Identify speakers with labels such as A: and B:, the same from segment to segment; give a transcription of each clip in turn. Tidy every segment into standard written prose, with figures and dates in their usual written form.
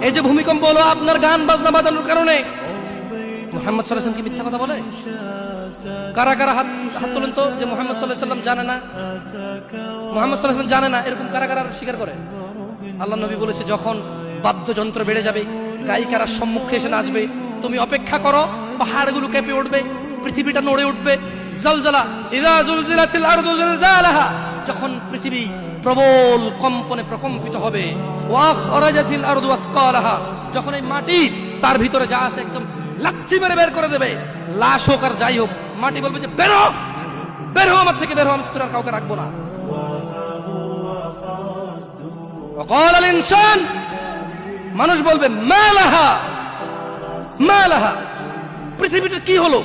A: এই যে ভূমিকম্প হলো আপনার গান বাজনা বাজানোর কারণে। মুহাম্মদ সাল্লাল্লাহু আলাইহি ওয়াসাল্লাম কি মিথ্যা কথা বলে? কারা কারা হাত তোলেন তো যে মুহাম্মদ সাল্লাল্লাহু আলাইহি ওয়াসাল্লাম জানে না, মুহাম্মদ সাল্লাল্লাহু আলাইহি ওয়াসাল্লাম জানে না, এরকম কারা কারা স্বীকার করে? আল্লাহ নবী বলেছে, যখন বাদ্যযন্ত্র বেড়ে যাবে, গায়িকারা সম্মুখে এসে নাচবে, তুমি অপেক্ষা করো, পাহাড়গুলো কেঁপে উঠবে, পৃথিবীটা নড়ে উঠবে। জালজালা ইযা যুলজিলাতিল আরদু জিলজালাহা, যখন পৃথিবী প্রবল কম্পনে প্রকম্পিত হবে। ওয়া খরাজাতিল আরদু আসকালাহা, যখন এই মাটি তার ভিতরে যা আছে একদম লাথি মেরে বের করে দেবে, লাশ হোক আর যাই হোক, মাটি বলবে যে বের হও, বের হও আমার থেকে, বের হও, আমি তোর আর কাউকে রাখবো না। وقال الانسان, মানুষ বলবে মালাহা মালাহা, পৃথিবীটা কি হলো,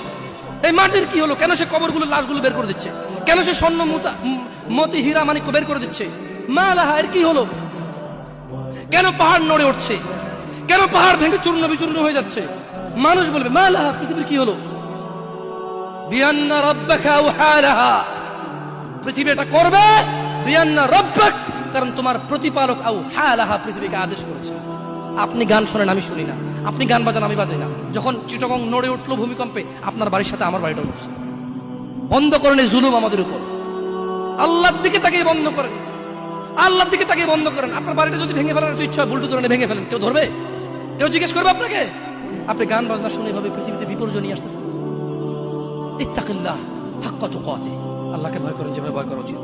A: এই মাটির কি হলো, কেন সে কবরগুলো লাশগুলো বের করে দিচ্ছে, কেন সে স্বর্ণ মতি হীরা মানিক্য বের করে দিচ্ছে, মালাহা, এর কি হলো, কেন পাহাড় নড়ে উঠছে, কেন পাহাড় ভেঙে চূর্ণ বিচূর্ণ হয়ে যাচ্ছে। মানুষ বলবে মালাহা, পৃথিবীর কি হলো, বিআন্না রাব্বাকা আওহালাহা, পৃথিবী এটা করবে, বিআন্না রাব্বাক, কারণ তোমার প্রতিপালক আওহালাহা, পৃথিবীকে আদেশ করেছে। আপনি গান শোনেন, আমি শুনি না, আপনি গান বাজান, আমি বাজাই না। যখন চিটাগং নড়ে উঠলো ভূমিকম্পে, আপনার বাড়ির সাথে আমার বাড়িটা উঠছে। বন্ধ করেন এই জুলুম আমাদের উপর, আল্লাহর দিকে তাকিয়ে বন্ধ করেন, আল্লাহর দিকে তাকিয়ে বন্ধ করেন। আপনার বাড়িটা যদি ভেঙে ফেলার তো ইচ্ছা, বুলডোজার ভেঙে ফেলেন, কেউ ধরবে? কেউ জিজ্ঞেস করবে আপনাকে? আপনি গান বাজনা শুনে এভাবে পৃথিবীতে বিপর্যয় নিয়ে আসতেছেন। ইত্তাকিল্লাহ হাক্কা তুকাতিহ, আল্লাহকে ভয় করেন যেভাবে ভয় করা উচিত।